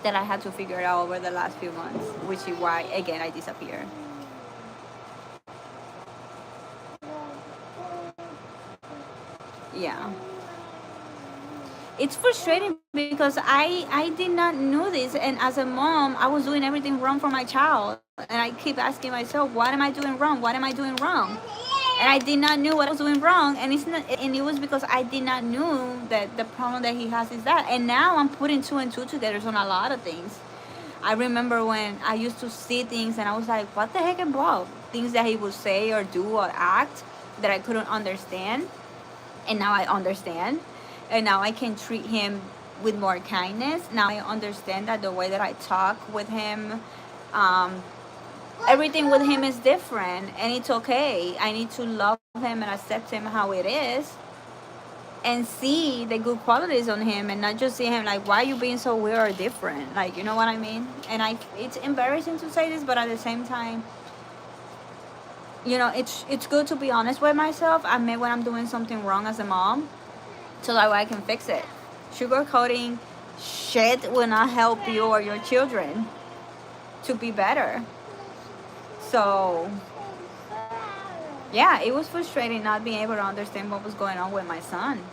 that I had to figure out over the last few months, which is why, again, I disappeared. Yeah. It's frustrating because I did not know this, and as a mom, I was doing everything wrong for my child, and I keep asking myself, what am I doing wrong? What am I doing wrong? And I did not know what I was doing wrong, and it was because I did not know that the problem that he has is that. And now I'm putting two and two together on a lot of things. I remember when I used to see things and I was like, what the heck, Bob? Things that he would say or do or act that I couldn't understand, and now I understand. And now I can treat him with more kindness. Now I understand that the way that I talk with him, everything with him is different, and it's okay. I need to love him and accept him how it is, and see the good qualities on him, and not just see him like, why are you being so weird or different? Like, you know what I mean? And it's embarrassing to say this, but at the same time, it's good to be honest with myself. I admit when I'm doing something wrong as a mom, so that way I can fix it. Sugarcoating shit will not help you or your children to be better. So yeah, it was frustrating not being able to understand what was going on with my son,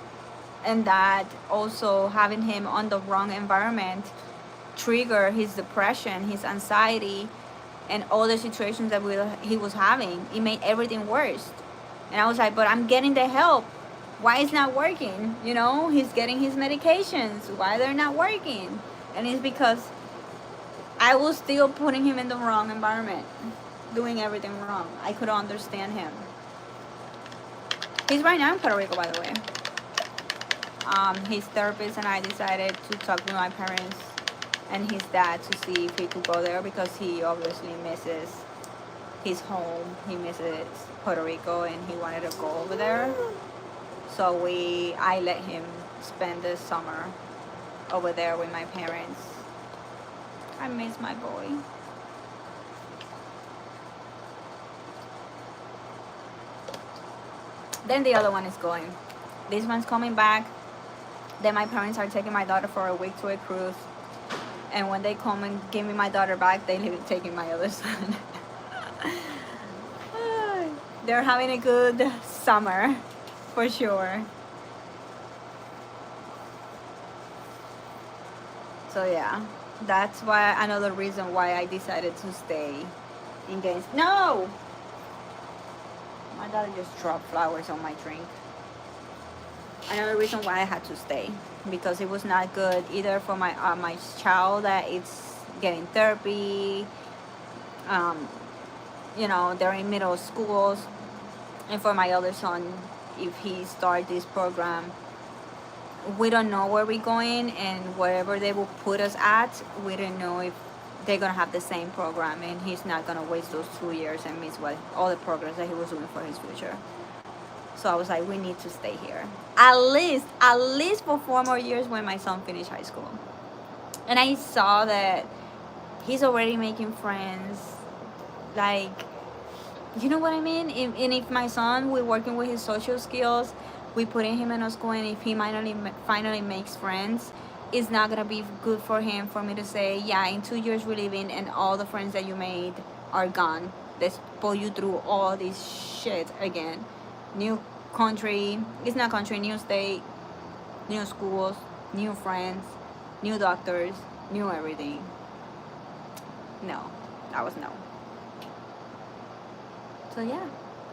and that also having him on the wrong environment trigger his depression, his anxiety, and all the situations that he was having. It made everything worse. And I was like, but I'm getting the help. Why it's not working? He's getting his medications. Why they're not working? And it's because I was still putting him in the wrong environment, doing everything wrong. I couldn't understand him. He's right now in Puerto Rico, by the way. His therapist and I decided to talk with my parents and his dad to see if he could go there, because he obviously misses his home. He misses Puerto Rico, and he wanted to go over there. So I let him spend the summer over there with my parents. I miss my boy. Then the other one is going. This one's coming back. Then my parents are taking my daughter for a week to a cruise. And when they come and give me my daughter back, they're taking my other son. They're having a good summer, for sure. So yeah, that's why another reason why I decided to stay in Gaines. No! My daughter just dropped flowers on my drink. Another reason why I had to stay, because it was not good either for my child that it's getting therapy. They're in middle schools, and for my other son, if he starts this program, we don't know where we're going, and wherever they will put us at, we don't know if they're gonna have the same program, and he's not gonna waste those 2 years and miss all the progress that he was doing for his future. So I was like, we need to stay here at least for 4 more years when my son finished high school. And I saw that he's already making friends, like, you know what I mean? And if my son, we're working with his social skills, we putting him in a school, and if he finally makes friends, it's not gonna be good for him for me to say, yeah, in 2 years we're leaving and all the friends that you made are gone. Let's pull you through all this shit again. New country, it's not country, new state, new schools, new friends, new doctors, new everything. No, that was no. So yeah,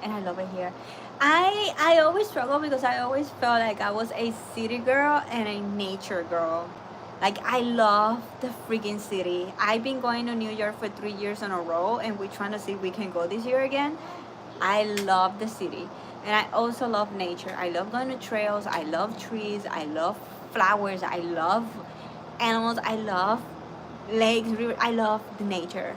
and I love it here. I always struggle because I always felt like I was a city girl and a nature girl. Like, I love the freaking city. I've been going to New York for 3 years in a row, and we're trying to see if we can go this year again. I love the city, and I also love nature. I love going to trails. I love trees. I love flowers. I love animals. I love lakes, river. I love the nature.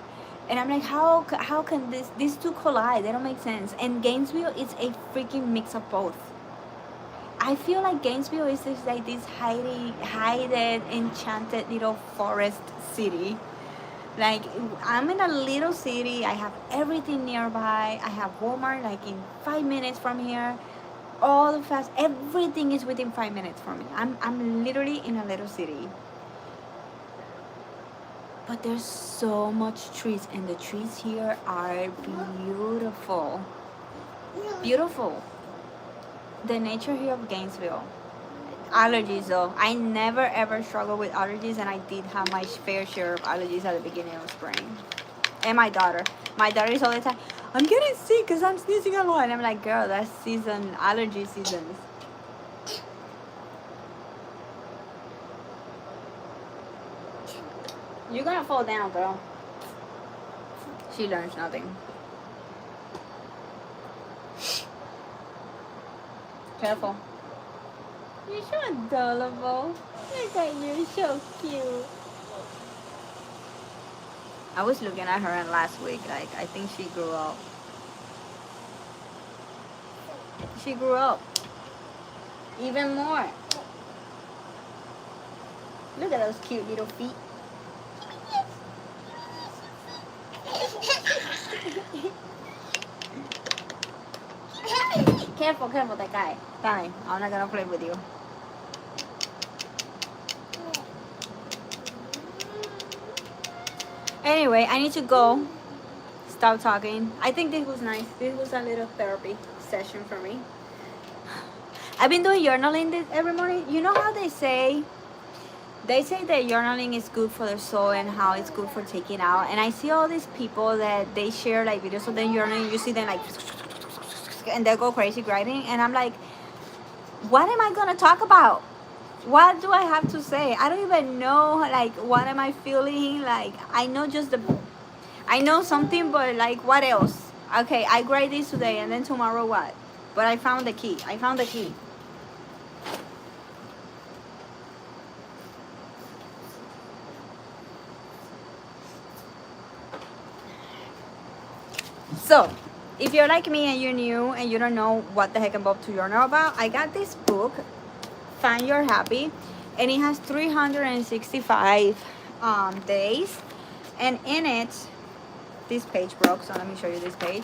And I'm like, how can these two collide? They don't make sense. And Gainesville is a freaking mix of both. I feel like Gainesville is just like this hidden, enchanted little forest city. Like, I'm in a little city. I have everything nearby. I have Walmart like in 5 minutes from here. All the fast, everything is within 5 minutes from me. I'm literally in a little city. But there's so much trees, and the trees here are beautiful. Beautiful. The nature here of Gainesville. Allergies though, I never ever struggled with allergies, and I did have my fair share of allergies at the beginning of spring. And my daughter is all the time, I'm getting sick because I'm sneezing a lot, and I'm like, girl, that's allergy seasons. You're gonna fall down, girl. She learns nothing. Careful. You're so adorable. Look at you, so cute. I was looking at her last week, like, I think she grew up. She grew up. Even more. Look at those cute little feet. Careful, that guy. Fine, I'm not gonna play with you. Anyway, I need to go. Stop talking. I think this was nice. This was a little therapy session for me. I've been doing journaling every morning. You know how they say that journaling is good for the soul and how it's good for taking out. And I see all these people that they share like videos of them journaling. You see them like, and they go crazy writing. And I'm like, what am I gonna talk about? What do I have to say? I don't even know, like, what am I feeling? Like, I know something, but like, what else? Okay, I write this today, and then tomorrow what? But I found the key. So, if you're like me and you're new and you don't know what the heck I'm about to journal about, I got this book, Find Your Happy, and it has 365 days. And in it, this page broke, so let me show you this page.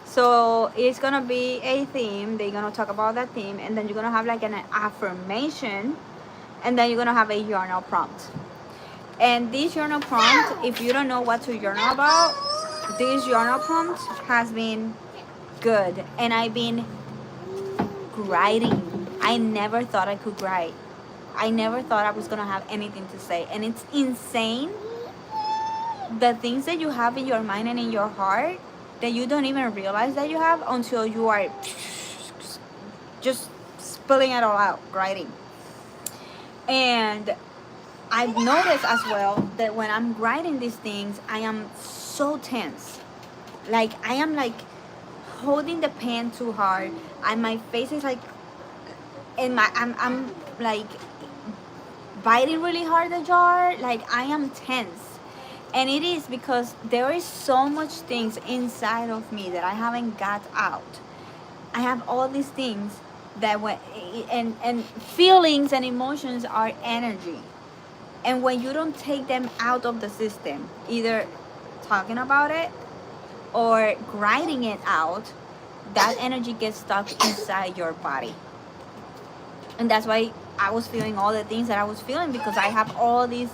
So it's gonna be a theme. They're gonna talk about that theme, and then you're gonna have like an affirmation, and then you're gonna have a journal prompt. And this journal prompt, if you don't know what to journal about, this journal prompt has been good, and I've been writing. I never thought I could write. I never thought I was gonna have anything to say, and it's insane the things that you have in your mind and in your heart that you don't even realize that you have until you are just spilling it all out writing. And I've noticed as well that when I'm writing these things, I am so tense. Like, I am like holding the pen too hard, and my face is like, and I'm like biting really hard the jar. Like, I am tense. And it is because there is so much things inside of me that I haven't got out. I have all these things that and feelings and emotions are energy. And when you don't take them out of the system, either talking about it or grinding it out, that energy gets stuck inside your body. And that's why I was feeling all the things that I was feeling, because I have all this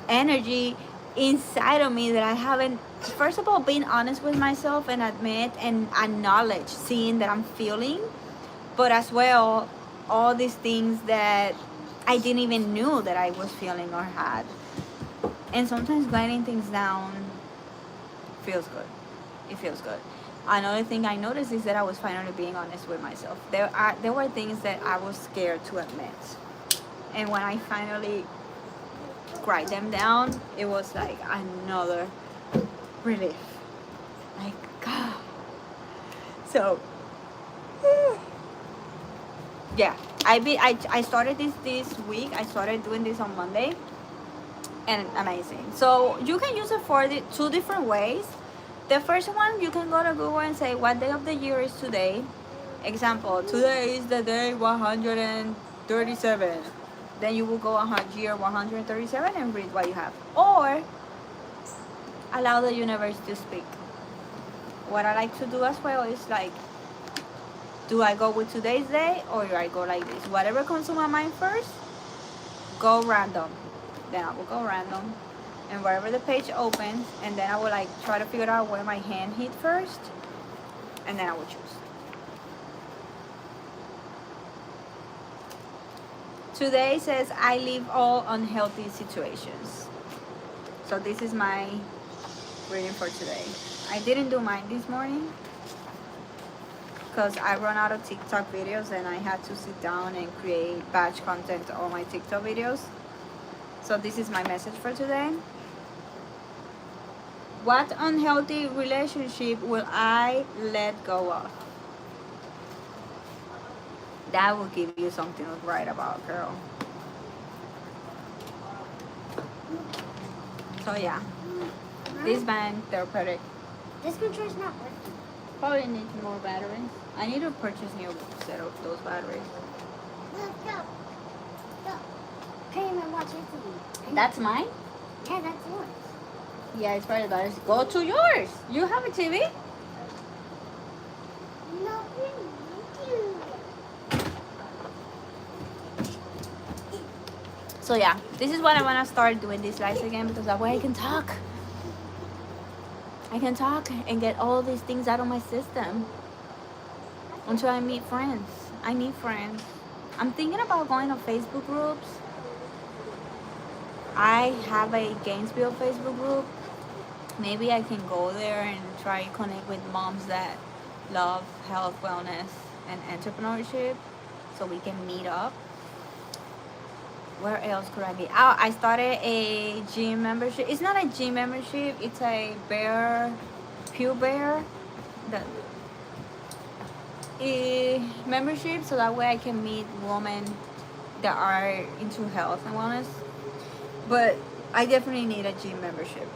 energy inside of me that I haven't, first of all, being honest with myself and admit and acknowledge, seeing that I'm feeling, but as well, all these things that I didn't even knew that I was feeling or had. And sometimes writing things down feels good. It feels good. Another thing I noticed is that I was finally being honest with myself. There were things that I was scared to admit, and when I finally write them down, it was like another relief. Like, God, So yeah, I started this week. I started doing this on Monday, and amazing. So you can use it for the two different ways. The first one, you can go to Google and say what day of the year is today. Example, today is the day 137. Then you will go on year 137 and read what you have. Or allow the universe to speak. What I like to do as well is like, do I go with today's day or do I go like this? Whatever comes to my mind first, go random. Then I will go random. And wherever the page opens, and then I will like try to figure out where my hand hit first, and then I will choose. Today says I leave all unhealthy situations. So this is my reading for today. I didn't do mine this morning because I run out of TikTok videos and I had to sit down and create batch content on my TikTok videos. So this is my message for today. What unhealthy relationship will I let go of? That will give you something to write about, girl. So yeah, this band therapeutic. This controller's not working. Probably needs more batteries. I need to purchase new set of those batteries. Let's go. Go. Come and watch your TV. That's mine? Yeah, that's yours. Yeah, it's probably batteries. Go to yours. You have a TV? No, you. So yeah, this is what I want to start doing these lives again, because that way I can talk. I can talk and get all these things out of my system until I meet friends. I need friends. I'm thinking about going to Facebook groups. I have a Gainesville Facebook group. Maybe I can go there and try to connect with moms that love health, wellness, and entrepreneurship, so we can meet up. Where else could I be? Oh, I started a gym membership. It's not a gym membership. It's a Pure Bear, membership, so that way I can meet women that are into health and wellness. But I definitely need a gym membership.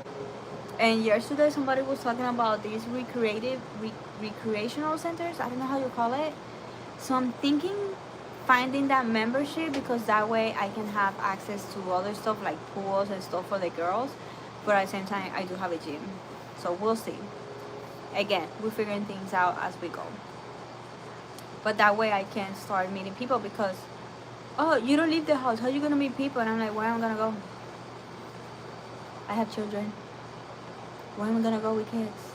And yesterday somebody was talking about these recreational centers. I don't know how you call it. So I'm thinking finding that membership, because that way I can have access to other stuff like pools and stuff for the girls, but at the same time I do have a gym. So we'll see. Again, we're figuring things out as we go. But that way I can start meeting people, because oh, you don't leave the house, how are you gonna meet people? And I'm like, where am I gonna go? I have children. Where am I gonna go with kids?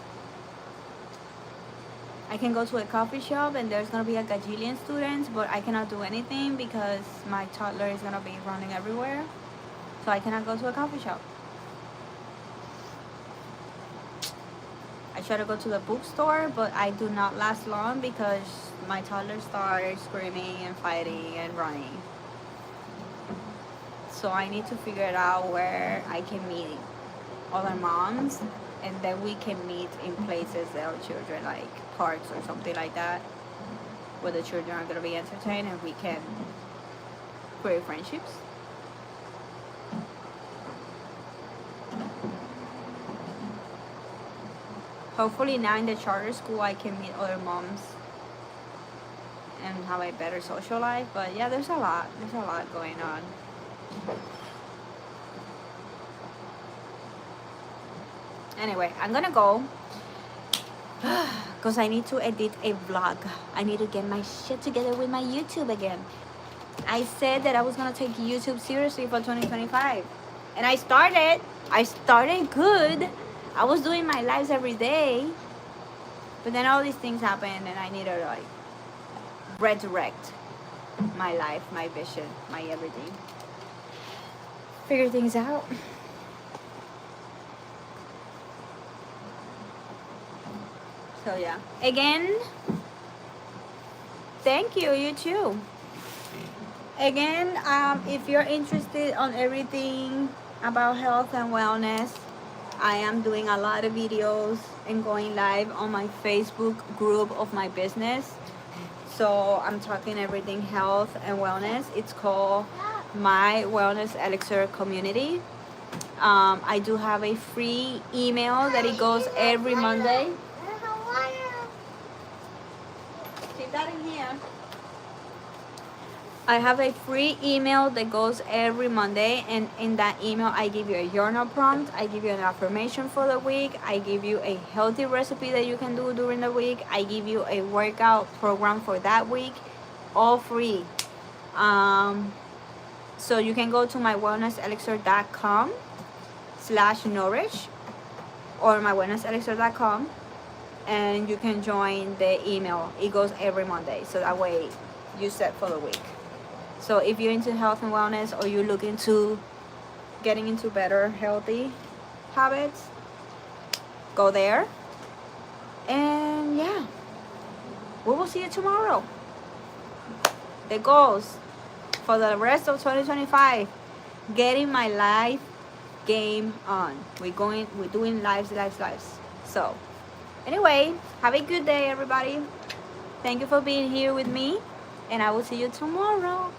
I can go to a coffee shop and there's gonna be a gajillion students, but I cannot do anything because my toddler is gonna be running everywhere. So I cannot go to a coffee shop. I try to go to the bookstore, but I do not last long because my toddler starts screaming and fighting and running. So I need to figure it out where I can meet other moms, and then we can meet in places that are children, like parks or something like that, where the children are going to be entertained and we can create friendships. Hopefully now in the charter school I can meet other moms and have a better social life. But yeah, there's a lot going on. Anyway, I'm gonna go because I need to edit a vlog. I need to get my shit together with my YouTube again. I said that I was gonna take YouTube seriously for 2025, and I started good. I was doing my lives every day, but then all these things happened and I need to like resurrect my life, my vision, my everything, figure things out. So yeah, again, thank you, you too. Again, if you're interested on everything about health and wellness, I am doing a lot of videos and going live on my Facebook group of my business. So I'm talking everything health and wellness. It's called My Wellness Elixir Community. I do have a free email that it goes every Monday. Keep that in here. I have a free email that goes every Monday, and in that email I give you a journal prompt, I give you an affirmation for the week, I give you a healthy recipe that you can do during the week, I give you a workout program for that week, all free. So you can go to mywellnesselixir.com/nourish or mywellnesselixir.com, and you can join the email. It goes every Monday, so that way you set for the week. So if you're into health and wellness, or you're looking to getting into better healthy habits, go there. And yeah, we will see you tomorrow. The goals for the rest of 2025: getting my life game on. We're doing lives. So anyway, have a good day, everybody. Thank you for being here with me, and I will see you tomorrow.